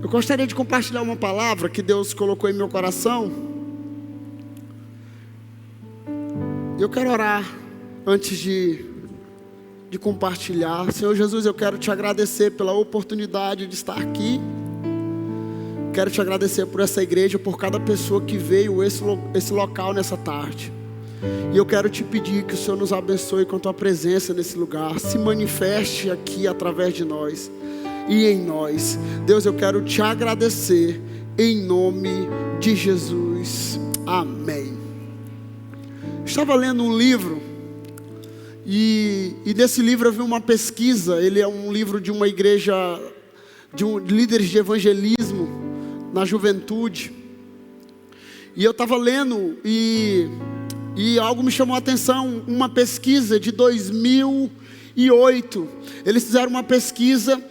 Eu gostaria de compartilhar uma palavra que Deus colocou em meu coração. Eu quero orar antes de compartilhar. Senhor Jesus, eu quero te agradecer pela oportunidade de estar aqui. Quero te agradecer por essa igreja, por cada pessoa que veio esse local nessa tarde. E eu quero te pedir que o Senhor nos abençoe com a tua presença nesse lugar. Se manifeste aqui através de nós e em nós. Deus, eu quero te agradecer em nome de Jesus. Amém. Estava lendo um livro e nesse livro eu vi uma pesquisa. Ele é um livro de uma igreja, de líderes de evangelismo na juventude. E eu estava lendo e algo me chamou a atenção. Uma pesquisa de 2008. Eles fizeram uma pesquisa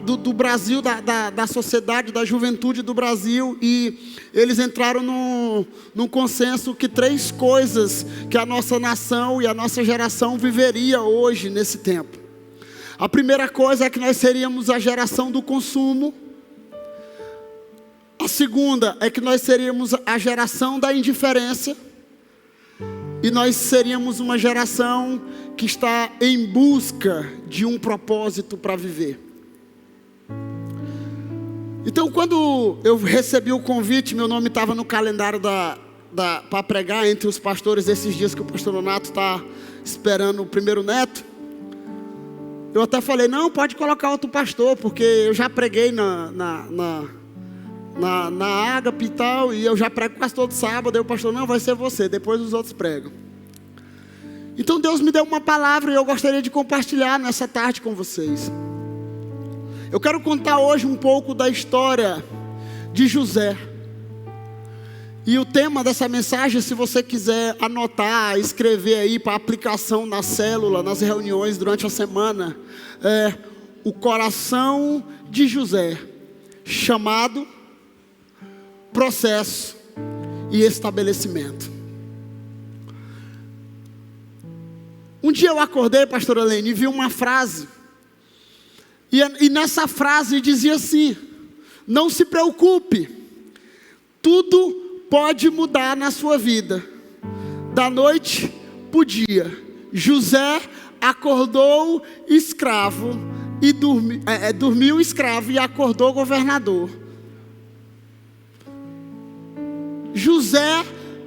do Brasil, da sociedade, da juventude do Brasil. E eles entraram num consenso que 3 coisas que a nossa nação e a nossa geração viveria hoje nesse tempo. A primeira coisa é que nós seríamos a geração do consumo. A segunda é que nós seríamos a geração da indiferença. E nós seríamos uma geração que está em busca de um propósito para viver. Então, quando eu recebi o convite, meu nome estava no calendário para pregar entre os pastores esses dias que o pastor Donato está esperando o primeiro neto. Eu até falei, não, pode colocar outro pastor, porque eu já preguei na Ágape e tal, e eu já prego quase todo sábado. Aí o pastor, não, vai ser você, depois os outros pregam. Então Deus me deu uma palavra e eu gostaria de compartilhar nessa tarde com vocês. Eu quero contar hoje um pouco da história de José. E o tema dessa mensagem, se você quiser anotar, escrever aí para aplicação na célula, nas reuniões durante a semana, é o coração de José, chamado, processo e estabelecimento. Um dia eu acordei, pastora Helene, e vi uma frase. E nessa frase dizia assim: não se preocupe, tudo pode mudar na sua vida, da noite para o dia. José acordou escravo e dormiu escravo e acordou governador. José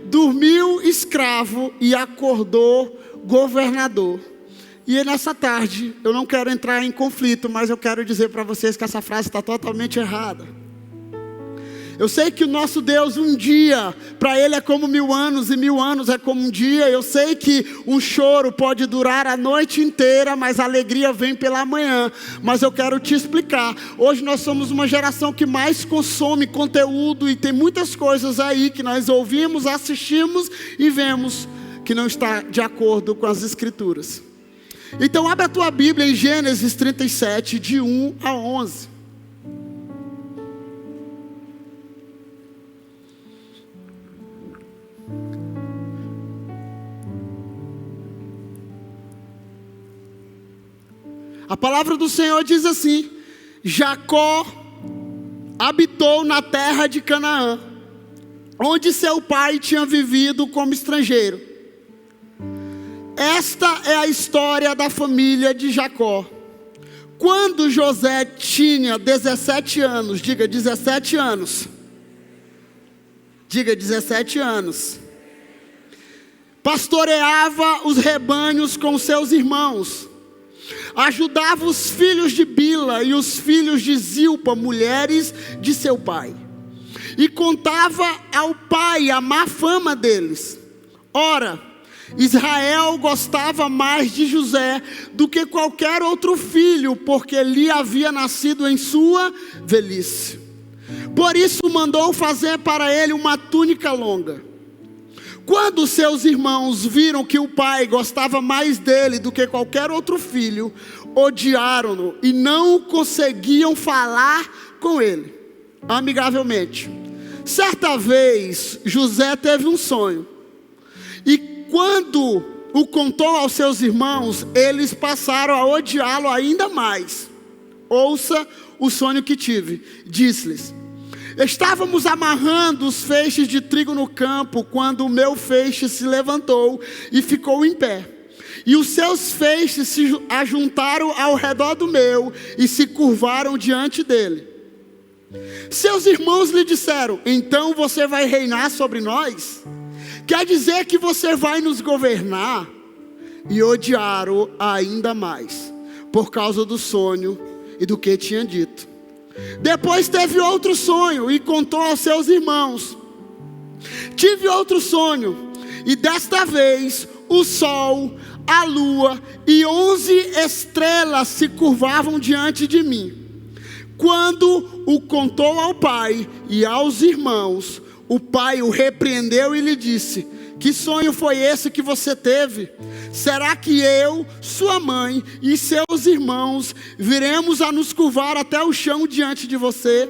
dormiu escravo e acordou governador. E nessa tarde, eu não quero entrar em conflito, mas eu quero dizer para vocês que essa frase está totalmente errada. Eu sei que o nosso Deus, um dia, para Ele é como 1000 anos, e 1000 anos é como um dia. Eu sei que um choro pode durar a noite inteira, mas a alegria vem pela manhã. Mas eu quero te explicar. Hoje nós somos uma geração que mais consome conteúdo, e tem muitas coisas aí que nós ouvimos, assistimos e vemos que não está de acordo com as Escrituras. Então abre a tua Bíblia em Gênesis 37, de 1 a 11. A palavra do Senhor diz assim: Jacó habitou na terra de Canaã, onde seu pai tinha vivido como estrangeiro. Esta é a história da família de Jacó. Quando José tinha 17 anos, diga 17 anos. Diga 17 anos. Pastoreava os rebanhos com seus irmãos. Ajudava os filhos de Bila e os filhos de Zilpa, mulheres de seu pai. E contava ao pai a má fama deles. Ora, Israel gostava mais de José do que qualquer outro filho, porque lhe havia nascido em sua velhice. Por isso mandou fazer para ele uma túnica longa. Quando seus irmãos viram que o pai gostava mais dele do que qualquer outro filho, odiaram-no e não conseguiam falar com ele amigavelmente. Certa vez, José teve um sonho. E quando o contou aos seus irmãos, eles passaram a odiá-lo ainda mais. Ouça o sonho que tive. Disse-lhes: estávamos amarrando os feixes de trigo no campo, quando o meu feixe se levantou e ficou em pé. E os seus feixes se ajuntaram ao redor do meu e se curvaram diante dele. Seus irmãos lhe disseram: então você vai reinar sobre nós? Quer dizer que você vai nos governar? E odiaram ainda mais, por causa do sonho e do que tinha dito. Depois teve outro sonho e contou aos seus irmãos: tive outro sonho, e desta vez o sol, a lua e 11 estrelas se curvavam diante de mim. Quando o contou ao pai e aos irmãos, o pai o repreendeu e lhe disse: que sonho foi esse que você teve? Será que eu, sua mãe e seus irmãos viremos a nos curvar até o chão diante de você?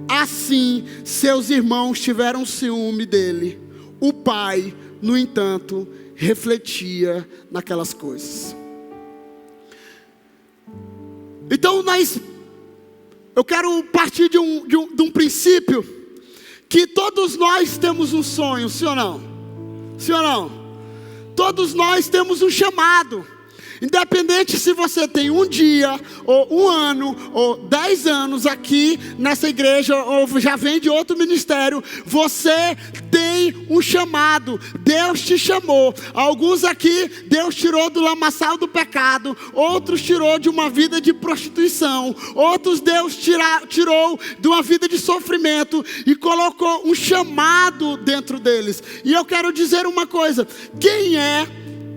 Assim, seus irmãos tiveram ciúme dele. O pai, no entanto, refletia naquelas coisas. Então eu quero partir de um princípio, que todos nós temos um sonho, sim ou não? Sim ou não? Todos nós temos um chamado. Independente se você tem um dia, ou um ano, ou 10 anos aqui nessa igreja, ou já vem de outro ministério, você tem um chamado. Deus te chamou. Alguns aqui, Deus tirou do lamaçal do pecado. Outros tirou de uma vida de prostituição. Outros Deus tirou de uma vida de sofrimento e colocou um chamado dentro deles. E eu quero dizer uma coisa: quem é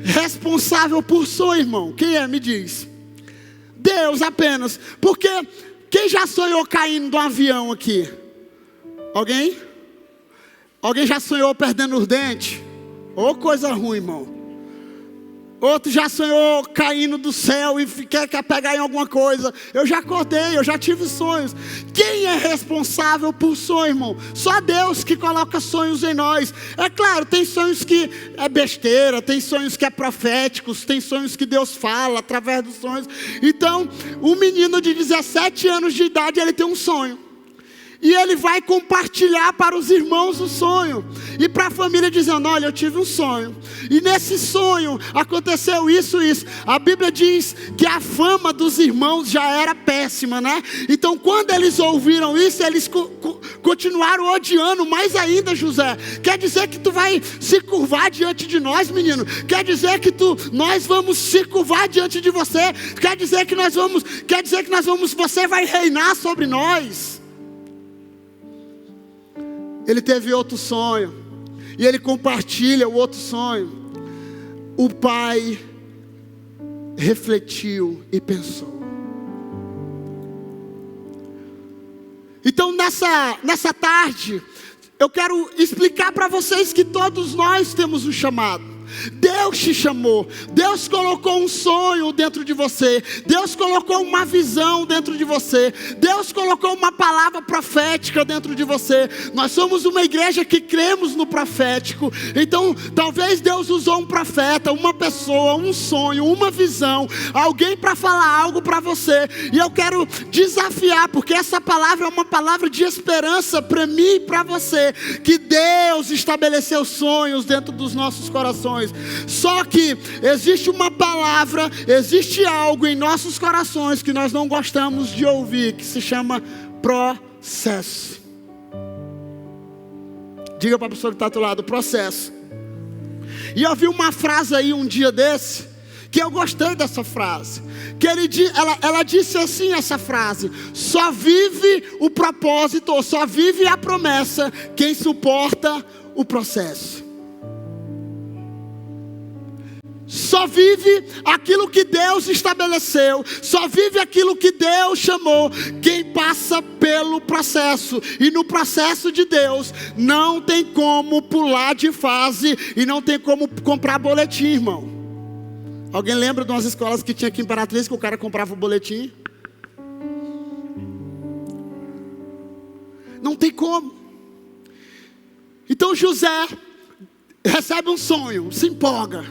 responsável por sonho, irmão? Quem é? Me diz. Deus apenas. Porque quem já sonhou caindo de um avião aqui? Alguém? Alguém já sonhou perdendo os dentes? Ô, coisa ruim, irmão. Outro já sonhou caindo do céu e quer pegar em alguma coisa. Eu já acordei, eu já tive sonhos. Quem é responsável por sonho, irmão? Só Deus que coloca sonhos em nós. É claro, tem sonhos que é besteira, tem sonhos que é proféticos, tem sonhos que Deus fala através dos sonhos. Então, um menino de 17 anos de idade, ele tem um sonho. E ele vai compartilhar para os irmãos o sonho. E para a família dizendo: olha, eu tive um sonho. E nesse sonho aconteceu isso e isso. A Bíblia diz que a fama dos irmãos já era péssima, né? Então quando eles ouviram isso, eles continuaram odiando mais ainda José. Quer dizer que tu vai se curvar diante de nós, menino? Quer dizer que nós vamos se curvar diante de você? Quer dizer que nós vamos, você vai reinar sobre nós? Ele teve outro sonho, e ele compartilha o outro sonho. O pai refletiu e pensou. Então nessa tarde, eu quero explicar para vocês que todos nós temos um chamado. Deus te chamou. Deus colocou um sonho dentro de você. Deus colocou uma visão dentro de você. Deus colocou uma palavra profética dentro de você. Nós somos uma igreja que cremos no profético. Então talvez Deus usou um profeta, uma pessoa, um sonho, uma visão, alguém para falar algo para você. E eu quero desafiar, porque essa palavra é uma palavra de esperança para mim e para você, que Deus estabeleceu sonhos dentro dos nossos corações. Só que existe uma palavra, existe algo em nossos corações que nós não gostamos de ouvir, que se chama processo. Diga para a pessoa que está do teu lado: processo. E eu vi uma frase aí um dia desse, que eu gostei dessa frase, que ela disse assim, essa frase: só vive o propósito, ou só vive a promessa quem suporta o processo. Só vive aquilo que Deus estabeleceu. Só vive aquilo que Deus chamou quem passa pelo processo. E no processo de Deus não tem como pular de fase e não tem como comprar boletim, irmão. Alguém lembra de umas escolas que tinha aqui em Imperatriz que o cara comprava o boletim? Não tem como. Então José recebe um sonho, se empolga.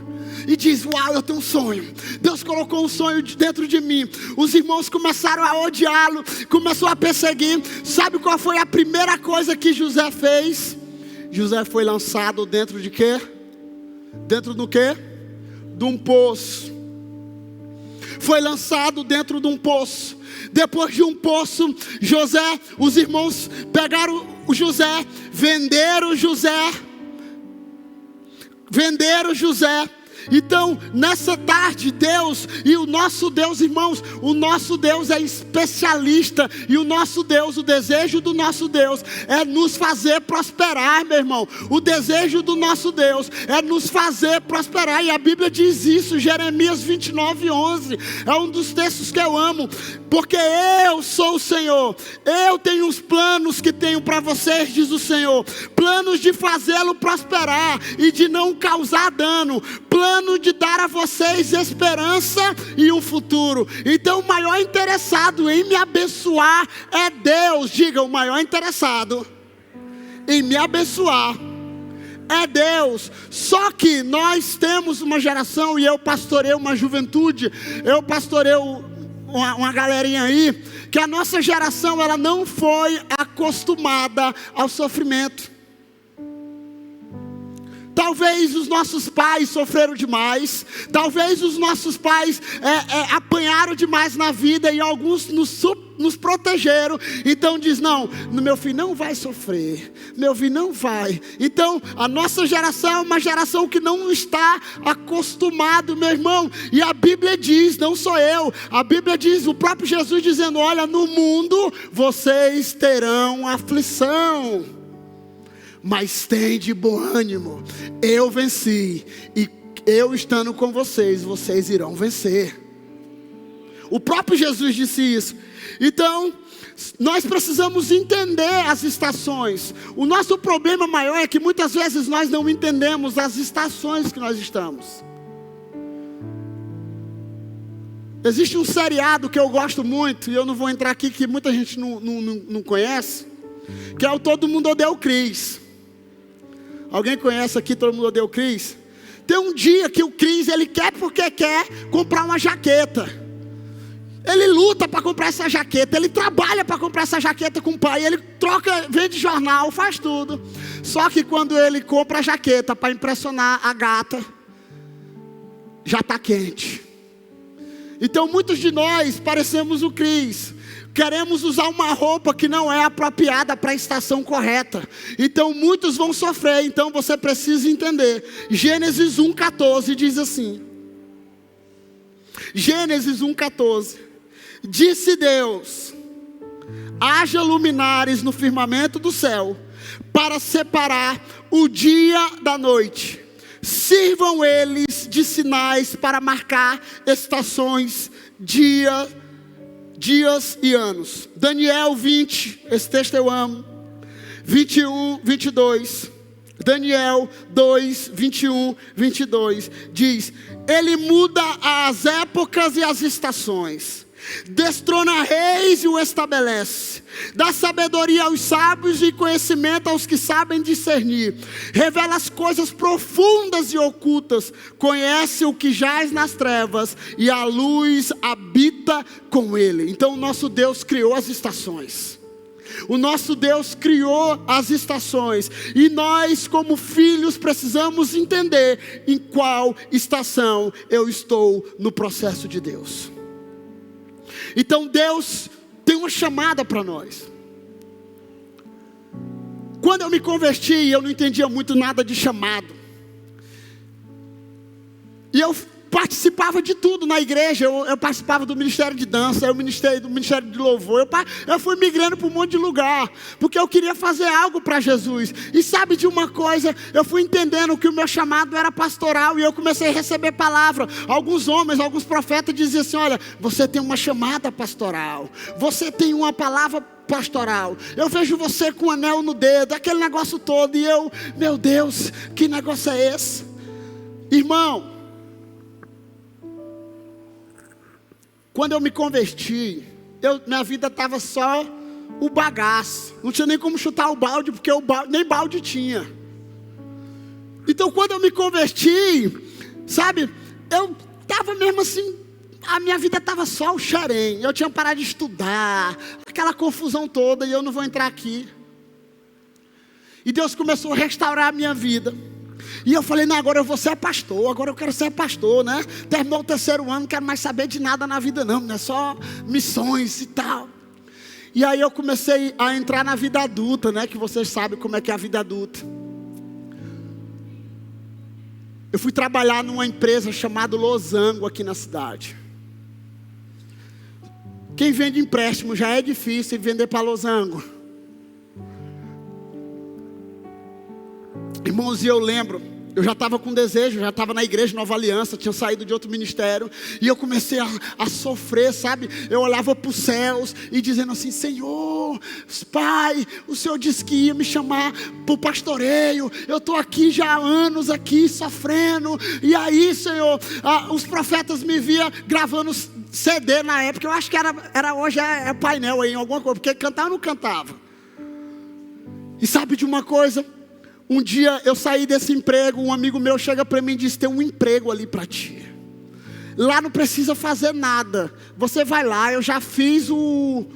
e diz: uau, eu tenho um sonho. Deus colocou um sonho dentro de mim. Os irmãos começaram a odiá-lo, começou a perseguir. Sabe qual foi a primeira coisa que José fez? José foi lançado dentro de quê? Dentro do quê? De um poço. Foi lançado dentro de um poço. Depois de um poço, os irmãos pegaram o José, venderam José. Então, nessa tarde, Deus e o nosso Deus, irmãos, o nosso Deus é especialista. E o nosso Deus, o desejo do nosso Deus é nos fazer prosperar, meu irmão. O desejo do nosso Deus é nos fazer prosperar. E a Bíblia diz isso, Jeremias 29:11. É um dos textos que eu amo. Porque eu sou o Senhor. Eu tenho os planos que tenho para vocês, diz o Senhor. Planos de fazê-lo prosperar e de não causar dano. Plano de dar a vocês esperança e um futuro. Então o maior interessado em me abençoar é Deus. Diga, o maior interessado em me abençoar é Deus. Só que nós temos uma geração, e eu pastoreio uma juventude, eu pastoreio uma galerinha aí, que a nossa geração, ela não foi acostumada ao sofrimento. Talvez os nossos pais sofreram demais. Talvez os nossos pais apanharam demais na vida. E alguns nos protegeram. Então diz: não, meu filho não vai sofrer. Meu filho não vai. Então a nossa geração é uma geração que não está acostumado, meu irmão. E a Bíblia diz, não sou eu, a Bíblia diz, o próprio Jesus dizendo: olha, no mundo vocês terão aflição, mas tem de bom ânimo, eu venci, e eu estando com vocês, vocês irão vencer. O próprio Jesus disse isso. Então, nós precisamos entender as estações. O nosso problema maior é que muitas vezes nós não entendemos as estações que nós estamos. Existe um seriado que eu gosto muito, e eu não vou entrar aqui, que muita gente não conhece, que é o Todo Mundo Odeia o Chris. Alguém conhece aqui Todo Mundo Odeia o Chris? Tem um dia que o Chris, ele quer porque quer comprar uma jaqueta. Ele luta para comprar essa jaqueta, ele trabalha para comprar essa jaqueta com o pai, ele troca, vende jornal, faz tudo. Só que quando ele compra a jaqueta para impressionar a gata, já está quente. Então muitos de nós parecemos o Chris. Queremos usar uma roupa que não é apropriada para a estação correta. Então muitos vão sofrer. Então você precisa entender. Gênesis 1:14 diz assim. Gênesis 1:14. Disse Deus: haja luminares no firmamento do céu, para separar o dia da noite. Sirvam eles de sinais para marcar estações, dias e anos. Daniel 20, esse texto eu amo. 21, 22. Daniel 2, 21, 22. Diz: ele muda as épocas e as estações. Destrona reis e o estabelece. Dá sabedoria aos sábios e conhecimento aos que sabem discernir. Revela as coisas profundas e ocultas. Conhece o que jaz nas trevas, e a luz habita com ele. Então o nosso Deus criou as estações. O nosso Deus criou as estações. E nós, como filhos, precisamos entender em qual estação eu estou no processo de Deus. Então Deus tem uma chamada para nós. Quando eu me converti, eu não entendia muito nada de chamado. E eu participava de tudo na igreja. Eu participava do ministério de dança, do ministério de louvor. Eu fui migrando para um monte de lugar, porque eu queria fazer algo para Jesus. E sabe de uma coisa? Eu fui entendendo que o meu chamado era pastoral, e eu comecei a receber palavra. Alguns homens, alguns profetas diziam assim: olha, você tem uma chamada pastoral, você tem uma palavra pastoral. Eu vejo você com um anel no dedo, aquele negócio todo. E eu, meu Deus, que negócio é esse? Irmão, quando eu me converti, minha vida estava só o bagaço. Não tinha nem como chutar o balde, porque nem balde tinha. Então quando eu me converti, sabe, eu estava mesmo assim, a minha vida estava só o xerém. Eu tinha parado de estudar, aquela confusão toda, e eu não vou entrar aqui. E Deus começou a restaurar a minha vida. E eu falei, não, agora eu vou ser pastor, agora eu quero ser pastor, né? Terminou o 3º ano, não quero mais saber de nada na vida não, né? Só missões e tal. E aí eu comecei a entrar na vida adulta, né? Que vocês sabem como é que é a vida adulta. Eu fui trabalhar numa empresa chamada Losango aqui na cidade. Quem vende empréstimo já é difícil vender para Losango. Irmãos, e eu lembro, eu já estava com desejo, já estava na igreja Nova Aliança, tinha saído de outro ministério, e eu comecei a sofrer, sabe? Eu olhava para os céus e dizendo assim, Senhor, Pai, o Senhor disse que ia me chamar para o pastoreio, eu estou aqui já há anos aqui sofrendo, e aí, Senhor, os profetas me via gravando CD na época, eu acho que era hoje é painel aí, alguma coisa, porque cantava ou não cantava. E sabe de uma coisa? Um dia eu saí desse emprego, um amigo meu chega para mim e diz, tem um emprego ali para ti. Lá não precisa fazer nada. Você vai lá, eu já fiz o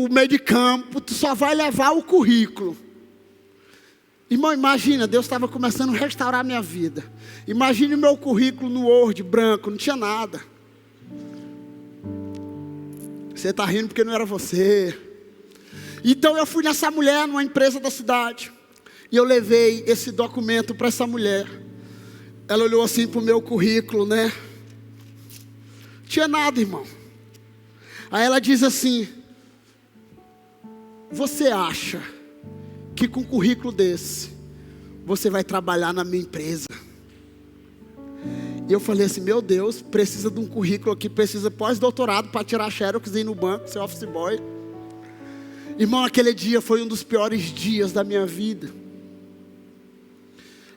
meio de campo, tu só vai levar o currículo. Irmão, imagina, Deus estava começando a restaurar a minha vida. Imagine o meu currículo no Word, branco, não tinha nada. Você está rindo porque não era você. Então eu fui nessa mulher, numa empresa da cidade. E eu levei esse documento para essa mulher. Ela olhou assim para o meu currículo, né? Não tinha nada, irmão. Aí ela diz assim, você acha que com um currículo desse, você vai trabalhar na minha empresa? E eu falei assim, meu Deus, precisa de um currículo aqui, precisa pós-doutorado para tirar xerox e ir no banco, ser office boy. Irmão, aquele dia foi um dos piores dias da minha vida.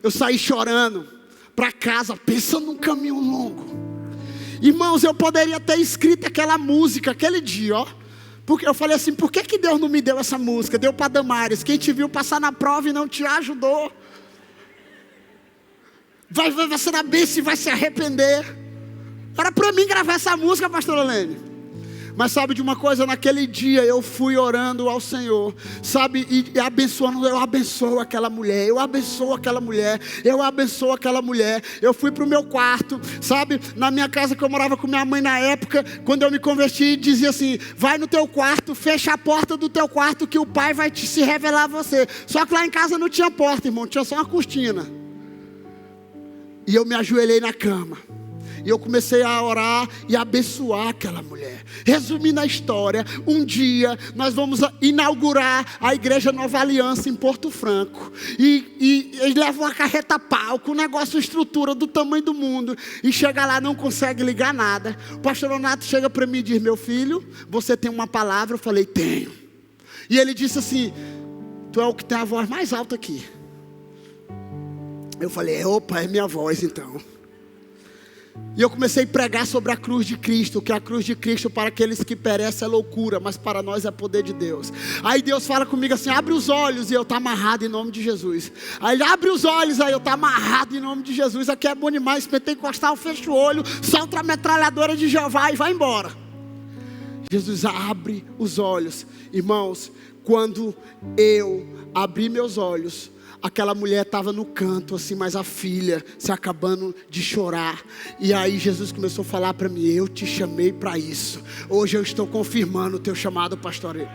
Eu saí chorando para casa, pensando num caminho longo. Irmãos, eu poderia ter escrito aquela música, aquele dia, ó. Porque eu falei assim, por que Deus não me deu essa música? Deu para Damares, quem te viu passar na prova e não te ajudou. Vai ser na bênção e vai se arrepender. Era para mim gravar essa música, pastora Lene. Mas sabe de uma coisa, naquele dia eu fui orando ao Senhor, sabe, e abençoando, eu abençoo aquela mulher, eu abençoo aquela mulher, eu abençoo aquela mulher. Eu fui para o meu quarto, sabe, na minha casa que eu morava com minha mãe na época, quando eu me converti, dizia assim, vai no teu quarto, fecha a porta do teu quarto que o Pai vai se revelar a você. Só que lá em casa não tinha porta, irmão, tinha só uma cortina. E eu me ajoelhei na cama. E eu comecei a orar e abençoar aquela mulher. Resumindo a história, um dia nós vamos inaugurar a igreja Nova Aliança em Porto Franco. E eles levam uma carreta pau, com um negócio, estrutura do tamanho do mundo. E chega lá, não consegue ligar nada. O pastor Leonardo chega para mim e diz, meu filho, você tem uma palavra? Eu falei, tenho. E ele disse assim, tu é o que tem a voz mais alta aqui. Eu falei, opa, é minha voz então. E eu comecei a pregar sobre a cruz de Cristo, que a cruz de Cristo para aqueles que perecem é loucura, mas para nós é poder de Deus. Aí Deus fala comigo assim, abre os olhos, e eu estou amarrado em nome de Jesus. Aí ele abre os olhos, aí eu estou amarrado em nome de Jesus. Aqui é bom demais, pentecostal, fecha o olho, solta a metralhadora de Jeová e vai embora. Jesus abre os olhos. Irmãos, quando eu abri meus olhos, aquela mulher estava no canto assim, mas a filha se acabando de chorar. E aí Jesus começou a falar para mim, eu te chamei para isso. Hoje eu estou confirmando o teu chamado pastoreio.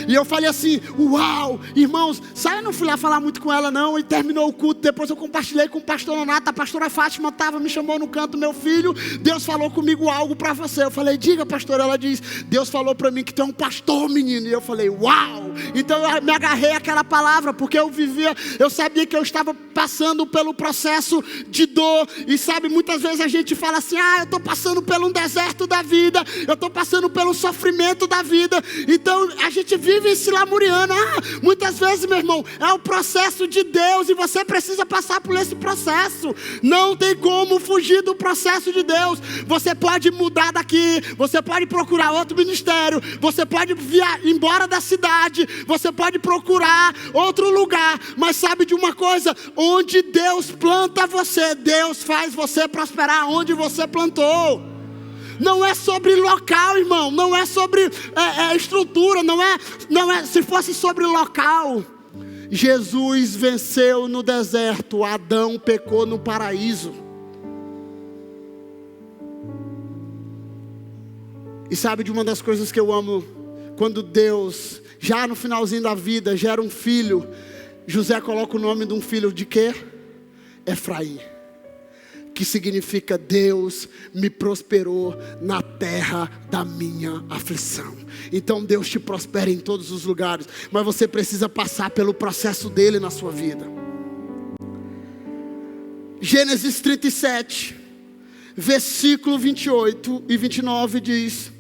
E eu falei assim, uau, irmãos, sabe, eu não fui lá falar muito com ela não. E terminou o culto, depois eu compartilhei com o pastor Leonardo. A pastora Fátima me chamou no canto, meu filho, Deus falou comigo algo para você. Eu falei, diga pastor. Ela diz, Deus falou para mim que tu é um pastor, menino. E eu falei, uau. Então eu me agarrei àquela palavra, porque eu sabia que eu estava passando pelo processo de dor. E sabe, muitas vezes a gente fala assim, eu estou passando por um deserto da vida, eu estou passando pelo sofrimento da vida. Então a gente vive se lamuriando. Muitas vezes, meu irmão, é o processo de Deus e você precisa passar por esse processo. Não tem como fugir do processo de Deus. Você pode mudar daqui, você pode procurar outro ministério, você pode embora da cidade, você pode procurar outro lugar, mas sabe de uma coisa? Onde Deus planta você, Deus faz você prosperar onde você plantou. Não é sobre local, irmão, não é sobre estrutura, não é, se fosse sobre local, Jesus venceu no deserto, Adão pecou no paraíso. E sabe de uma das coisas que eu amo? Quando Deus, já no finalzinho da vida, gera um filho, José coloca o nome de um filho de quê? Efraim. Que significa Deus me prosperou na terra da minha aflição. Então Deus te prospera em todos os lugares, mas você precisa passar pelo processo dele na sua vida. Gênesis 37, versículo 28 e 29 diz: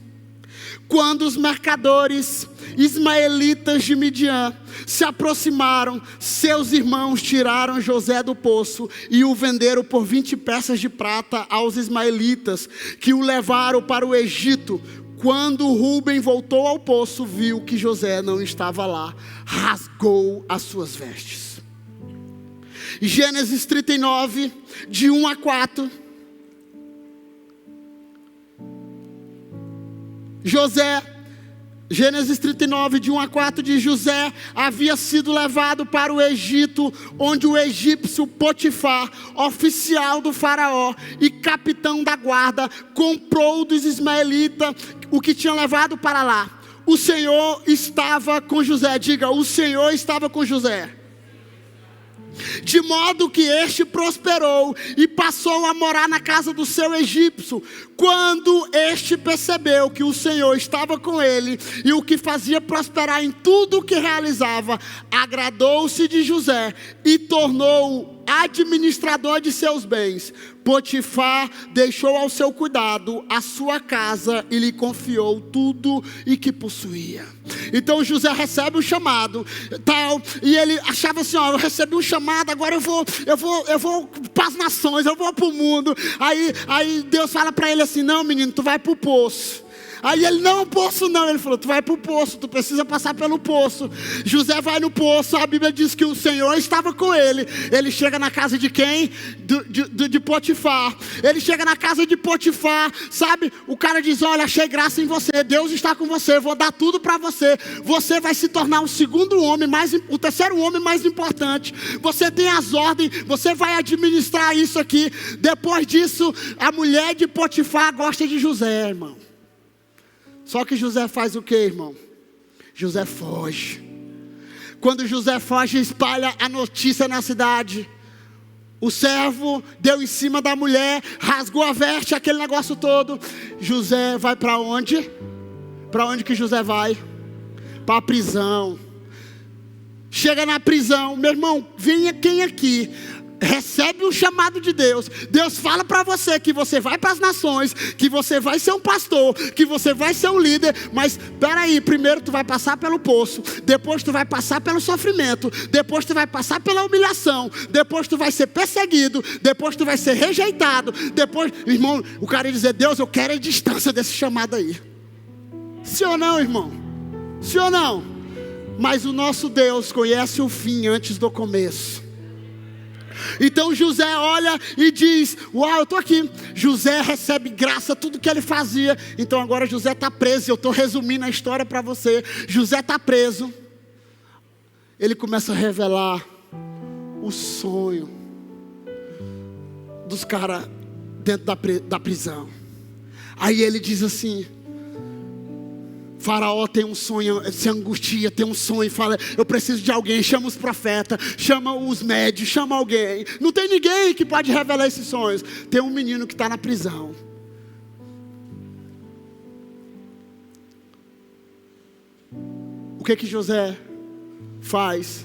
quando os mercadores ismaelitas de Midian se aproximaram, seus irmãos tiraram José do poço e o venderam por 20 peças de prata aos ismaelitas, que o levaram para o Egito. Quando Rúben voltou ao poço, viu que José não estava lá, rasgou as suas vestes. Gênesis 39, de 1 a 4. Gênesis 39, de 1 a 4, diz: José havia sido levado para o Egito, onde o egípcio Potifar, oficial do faraó e capitão da guarda, comprou dos ismaelitas o que tinha levado para lá. O Senhor estava com José. Diga: o Senhor estava com José. De modo que este prosperou e passou a morar na casa do seu egípcio. Quando este percebeu que o Senhor estava com ele e o que fazia prosperar em tudo o que realizava, agradou-se de José e tornou-o administrador de seus bens. Potifar deixou ao seu cuidado a sua casa e lhe confiou tudo e que possuía. Então José recebe o chamado, tal, e ele achava assim: eu recebi um chamado, agora eu vou para as nações, eu vou para o mundo. Aí Deus fala para ele assim: não, menino, tu vai para o poço. Aí ele: não, poço não. Ele falou: tu vai para o poço, tu precisa passar pelo poço. José vai no poço, a Bíblia diz que o Senhor estava com ele. Ele chega na casa de quem? De Potifar. Ele chega na casa de Potifar, sabe? O cara diz: olha, achei graça em você, Deus está com você, vou dar tudo para você. Você vai se tornar o terceiro homem mais importante. Você tem as ordens, você vai administrar isso aqui. Depois disso, a mulher de Potifar gosta de José, irmão. Só que José faz o que, irmão? José foge. Quando José foge, espalha a notícia na cidade. O servo deu em cima da mulher, rasgou a veste, aquele negócio todo. José vai para onde? Para onde que José vai? Para a prisão. Chega na prisão, meu irmão, venha quem aqui recebe um chamado de Deus. Deus fala para você que você vai para as nações, que você vai ser um pastor, que você vai ser um líder. Mas peraí, primeiro tu vai passar pelo poço, depois tu vai passar pelo sofrimento, depois tu vai passar pela humilhação, depois tu vai ser perseguido, depois tu vai ser rejeitado, depois, irmão, o cara ia dizer: Deus, eu quero a distância desse chamado aí. Sim ou não, irmão? Sim ou não? Mas o nosso Deus conhece o fim antes do começo. Então José olha e diz: uau, eu estou aqui. José recebe graça, tudo que ele fazia. Então agora José está preso. Eu estou resumindo a história para você. José está preso. Ele começa a revelar o sonho dos caras dentro da prisão. Aí ele diz assim: Faraó tem um sonho, se angustia, tem um sonho, fala: eu preciso de alguém. Chama os profetas, chama os médios, chama alguém. Não tem ninguém que pode revelar esses sonhos. Tem um menino que está na prisão. O que José faz?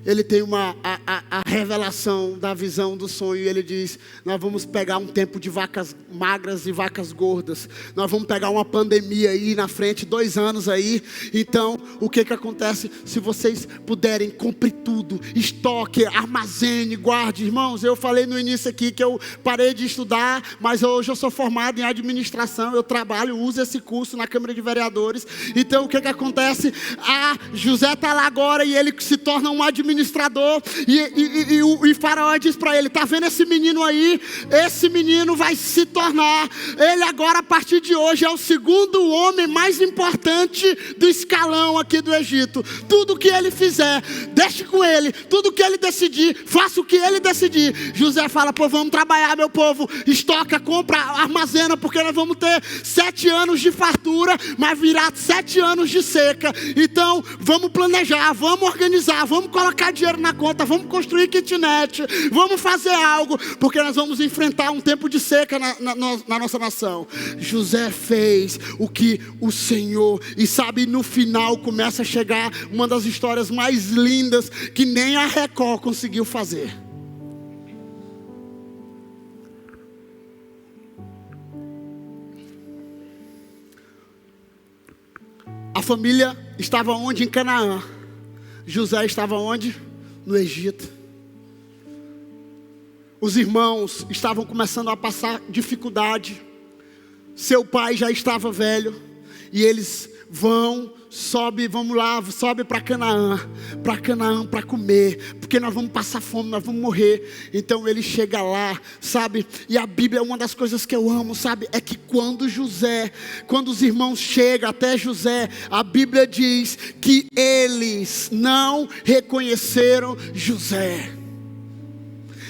ele tem a revelação da visão do sonho. E ele diz: nós vamos pegar um tempo de vacas magras e vacas gordas. Nós vamos pegar uma pandemia aí na frente, 2 anos aí. Então, o que acontece? Se vocês puderem, compre tudo, estoque, armazene, guarde. Irmãos, eu falei no início aqui que eu parei de estudar, mas hoje eu sou formado em administração. Eu trabalho, uso esse curso na Câmara de Vereadores. Então, o que acontece? José está lá agora e ele se torna um administrador. E Faraó diz para ele: está vendo esse menino aí? Esse menino vai se tornar, ele agora a partir de hoje é o 2º homem mais importante do escalão aqui do Egito. Tudo que ele fizer, deixe com ele. Tudo que ele decidir, faça o que ele decidir. José fala: pô, vamos trabalhar, meu povo. Estoca, compra, armazena, porque nós vamos ter 7 anos de fartura, mas virá 7 anos de seca. Então vamos planejar, vamos organizar, vamos colocar dinheiro na conta, vamos construir kitnet, vamos fazer algo, porque nós vamos enfrentar um tempo de seca na nossa nação. José fez o que o Senhor, e sabe, no final começa a chegar uma das histórias mais lindas que nem a Record conseguiu fazer. A família estava onde? Em Canaã. José estava onde? No Egito. Os irmãos estavam começando a passar dificuldade. Seu pai já estava velho. E eles sobe para Canaã para comer, porque nós vamos passar fome, nós vamos morrer. Então ele chega lá, sabe, e a Bíblia, uma das coisas que eu amo, sabe, é que quando os irmãos chegam até José, a Bíblia diz que eles não reconheceram José.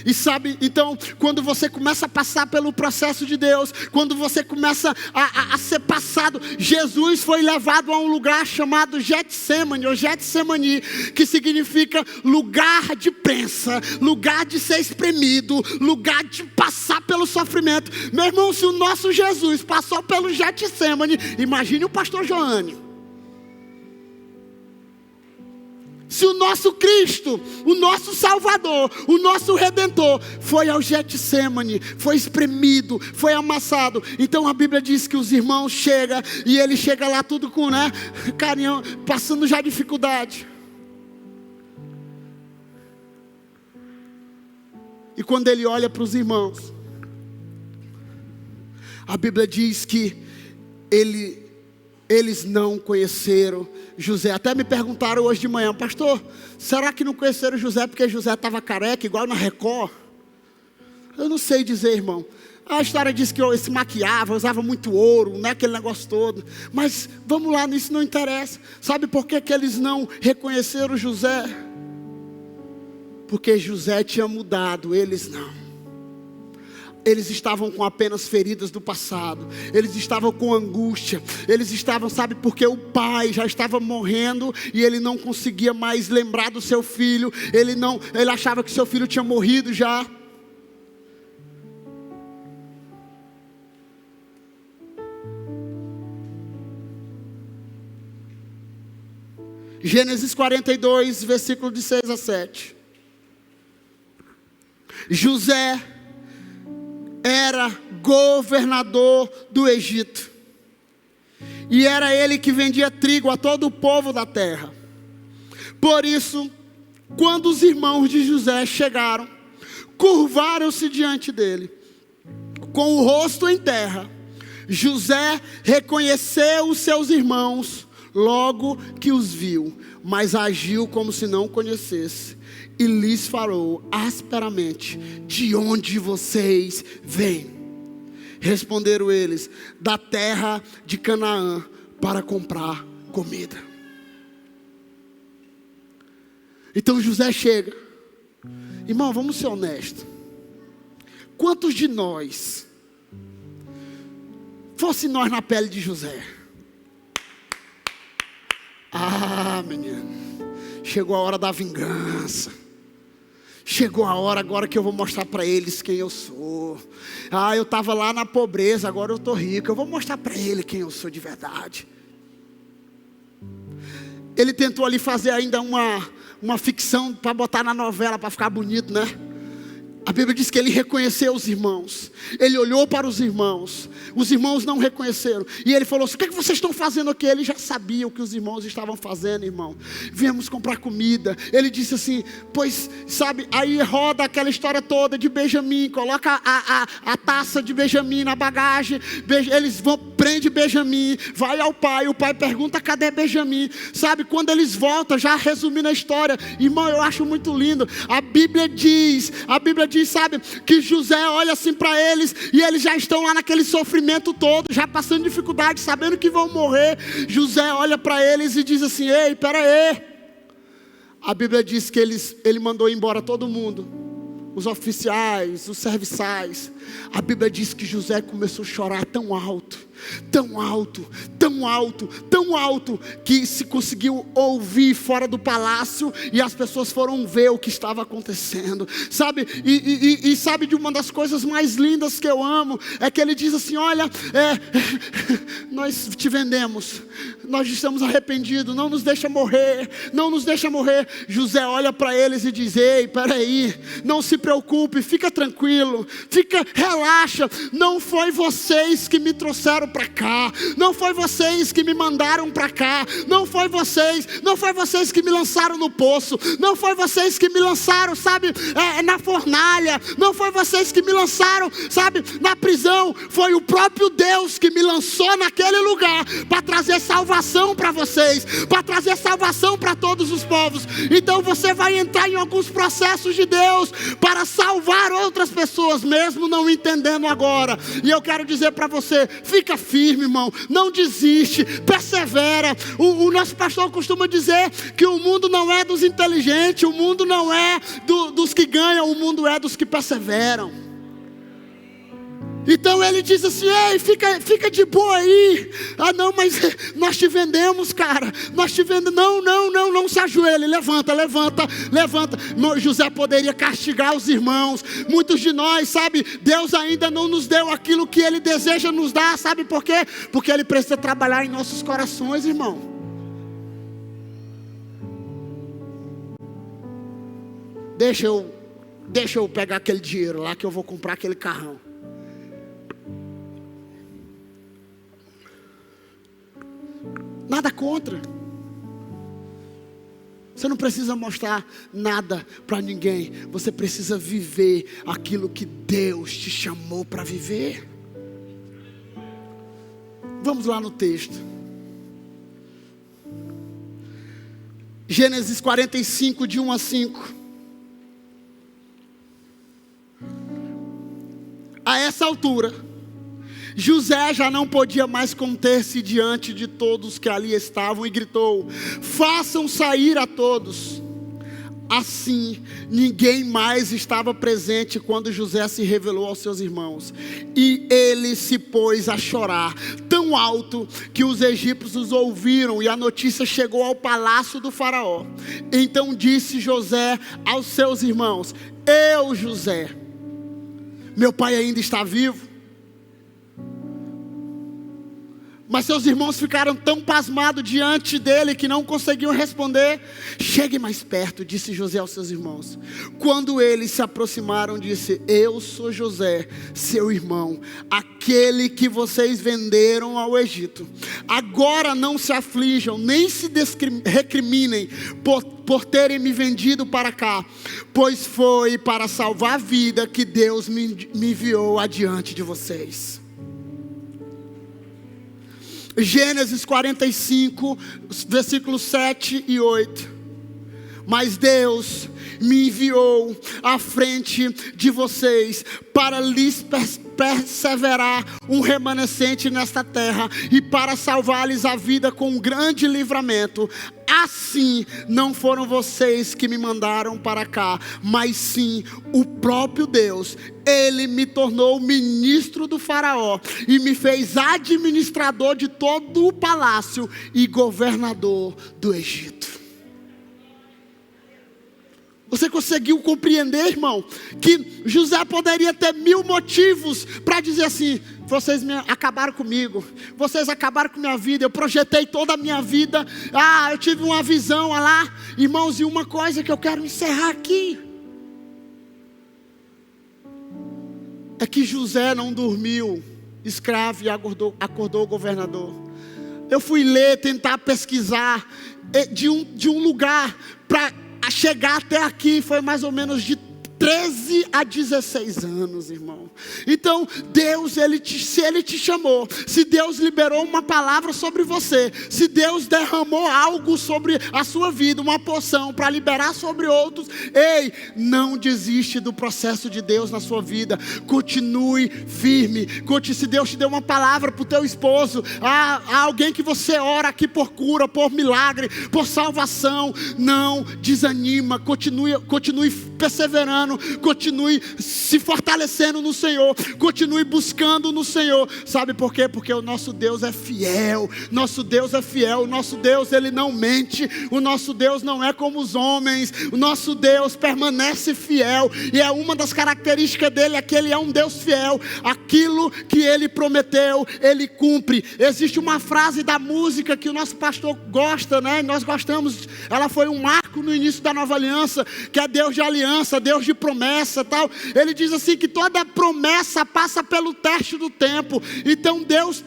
E sabe, então, quando você começa a passar pelo processo de Deus, quando você começa a ser passado, Jesus foi levado a um lugar chamado Getsemane, ou Getsemani, que significa lugar de prensa, lugar de ser espremido, lugar de passar pelo sofrimento. Meu irmão, se o nosso Jesus passou pelo Getsemane, imagine o pastor Joane. Se o nosso Cristo, o nosso Salvador, o nosso Redentor foi ao Getsemane, foi espremido, foi amassado. Então a Bíblia diz que os irmãos chegam, e ele chega lá tudo com, carinho, passando já dificuldade. E quando ele olha para os irmãos, a Bíblia diz que eles não conheceram José. Até me perguntaram hoje de manhã: pastor, será que não conheceram José porque José estava careca, igual na Record? Eu não sei dizer, irmão. A história diz que ele se maquiava, usava muito ouro, aquele negócio todo. Mas vamos lá, isso não interessa. Sabe por que eles não reconheceram José? Porque José tinha mudado, eles não. Eles estavam com apenas feridas do passado. Eles estavam com angústia. Eles estavam, sabe, porque o pai já estava morrendo e ele não conseguia mais lembrar do seu filho. Ele achava que seu filho tinha morrido já. Gênesis 42, versículo de 6 a 7. José era governador do Egito, e era ele que vendia trigo a todo o povo da terra. Por isso, quando os irmãos de José chegaram, curvaram-se diante dele, com o rosto em terra. José reconheceu os seus irmãos logo que os viu, mas agiu como se não conhecesse. E lhes falou asperamente: de onde vocês vêm? Responderam eles: da terra de Canaã, para comprar comida. Então José chega. Irmão, vamos ser honestos. Quantos de nós, fosse nós na pele de José? Menino, chegou a hora da vingança. Chegou a hora agora que eu vou mostrar para eles quem eu sou. Eu estava lá na pobreza, agora eu estou rico. Eu vou mostrar para ele quem eu sou de verdade. Ele tentou ali fazer ainda uma ficção para botar na novela, para ficar bonito, né? A Bíblia diz que ele reconheceu os irmãos. Ele olhou para os irmãos não reconheceram. E ele falou assim: o que é que vocês estão fazendo aqui? Ele já sabia o que os irmãos estavam fazendo, irmão. Viemos comprar comida. Ele disse assim, pois, sabe, aí roda aquela história toda de Benjamim, coloca a taça de Benjamim na bagagem, eles vão, prende Benjamim, vai ao pai, o pai pergunta, cadê Benjamim? Sabe, quando eles voltam, já resumindo a história, irmão, eu acho muito lindo. A Bíblia diz, sabe, que José olha assim para eles, e eles já estão lá naquele sofrimento todo, já passando dificuldade, sabendo que vão morrer. José olha para eles e diz assim: ei, pera aí. A Bíblia diz que ele mandou embora todo mundo, os oficiais, os serviçais. A Bíblia diz que José começou a chorar tão alto, tão alto, tão alto, tão alto, que se conseguiu ouvir fora do palácio, e as pessoas foram ver o que estava acontecendo, sabe? E sabe de uma das coisas mais lindas que eu amo, é que ele diz assim: olha, nós te vendemos, nós estamos arrependidos, não nos deixa morrer, não nos deixa morrer. José olha para eles e diz: ei, peraí, não se preocupe, fica tranquilo, relaxa, não foi vocês que me trouxeram para cá, não foi vocês que me mandaram para cá, não foi vocês que me lançaram no poço, não foi vocês que me lançaram, sabe, na fornalha, não foi vocês que me lançaram, sabe, na prisão. Foi o próprio Deus que me lançou naquele lugar para trazer salvação para vocês, para trazer salvação para todos os povos. Então você vai entrar em alguns processos de Deus para salvar outras pessoas, mesmo não entendendo agora. E eu quero dizer para você: fica firme, irmão, não desiste, persevera. O nosso pastor costuma dizer que o mundo não é dos inteligentes, o mundo não é dos que ganham, o mundo é dos que perseveram. Então ele diz assim: ei, fica de boa aí. Ah não, mas nós te vendemos, cara, nós te vendemos. Não se ajoelhe, levanta. José poderia castigar os irmãos. Muitos de nós, sabe, Deus ainda não nos deu aquilo que Ele deseja nos dar. Sabe por quê? Porque Ele precisa trabalhar em nossos corações, irmão. Deixa eu pegar aquele dinheiro lá, que eu vou comprar aquele carrão. Nada contra. Você não precisa mostrar nada para ninguém. Você precisa viver aquilo que Deus te chamou para viver. Vamos lá no texto. Gênesis 45, de 1 a 5. A essa altura, José já não podia mais conter-se diante de todos que ali estavam e gritou: façam sair a todos. Assim, ninguém mais estava presente quando José se revelou aos seus irmãos. E ele se pôs a chorar tão alto que os egípcios ouviram, e a notícia chegou ao palácio do faraó. Então disse José aos seus irmãos: eu, José, meu pai ainda está vivo? Mas seus irmãos ficaram tão pasmados diante dele que não conseguiam responder. Chegue mais perto, disse José aos seus irmãos. Quando eles se aproximaram, disse: eu sou José, seu irmão, aquele que vocês venderam ao Egito. Agora não se aflijam, nem se recriminem por terem me vendido para cá, pois foi para salvar a vida que Deus me enviou adiante de vocês. Gênesis 45, versículos 7 e 8. Mas Deus me enviou à frente de vocês para lhes perseverar um remanescente nesta terra e para salvar-lhes a vida com um grande livramento. Assim, não foram vocês que me mandaram para cá, mas sim o próprio Deus. Ele me tornou ministro do faraó e me fez administrador de todo o palácio e governador do Egito. Você conseguiu compreender, irmão, que José poderia ter 1000 motivos para dizer assim: vocês acabaram comigo, vocês acabaram com minha vida, eu projetei toda a minha vida, eu tive uma visão lá. Irmãos, e uma coisa que eu quero encerrar aqui, é que José não dormiu escravo e acordou o governador. Eu fui ler, tentar pesquisar, de um lugar para chegar até aqui, foi mais ou menos de 13 a 16 anos, irmão. Então, Deus, se Ele te chamou, se Deus liberou uma palavra sobre você, se Deus derramou algo sobre a sua vida, uma porção para liberar sobre outros, ei, não desiste do processo de Deus na sua vida. Continue firme. Se Deus te deu uma palavra para o teu esposo, há alguém que você ora aqui por cura, por milagre, por salvação, não desanima. Continue perseverando. Continue se fortalecendo no Senhor, continue buscando no Senhor. Sabe por quê? Porque o nosso Deus é fiel. Nosso Deus é fiel. O nosso Deus, Ele não mente. O nosso Deus não é como os homens. O nosso Deus permanece fiel, e é uma das características dele, é que Ele é um Deus fiel. Aquilo que Ele prometeu, Ele cumpre. Existe uma frase da música que o nosso pastor gosta, né? Nós gostamos. Ela foi um marco no início da nova aliança, que é Deus de aliança, Deus de promessa, tal. Ele diz assim que toda promessa passa pelo teste do tempo. Então Deus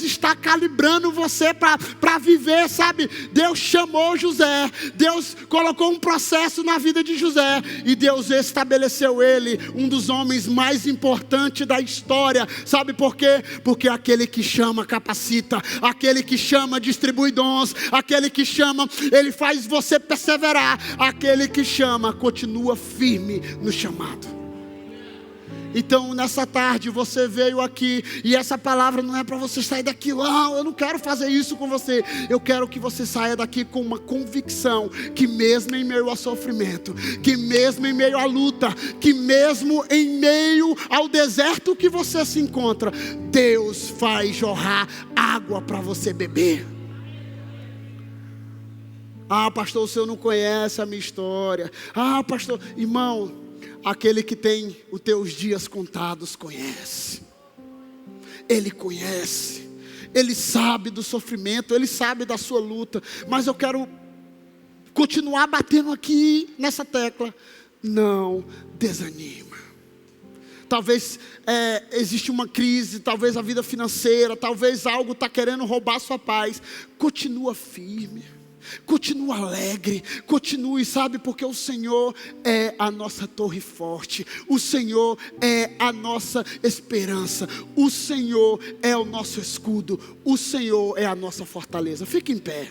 está calibrando você para viver, sabe? Deus chamou José, Deus colocou um processo na vida de José, e Deus estabeleceu ele um dos homens mais importantes da história. Sabe por quê? Porque aquele que chama capacita, aquele que chama distribui dons, aquele que chama, ele faz você perseverar, aquele que chama continua firme no chamado. Então nessa tarde você veio aqui, e essa palavra não é para você sair daqui, eu não quero fazer isso com você. Eu quero que você saia daqui com uma convicção, que mesmo em meio ao sofrimento, que mesmo em meio à luta, que mesmo em meio ao deserto que você se encontra, Deus faz jorrar água para você beber. Pastor, o senhor não conhece a minha história. Pastor, irmão, aquele que tem os teus dias contados conhece. Ele conhece. Ele sabe do sofrimento, Ele sabe da sua luta. Mas eu quero continuar batendo aqui nessa tecla. Não desanima. Talvez existe uma crise, talvez a vida financeira, talvez algo está querendo roubar a sua paz. Continua firme. Continua alegre, continue, sabe, porque o Senhor é a nossa torre forte, o Senhor é a nossa esperança, o Senhor é o nosso escudo, o Senhor é a nossa fortaleza. Fique em pé.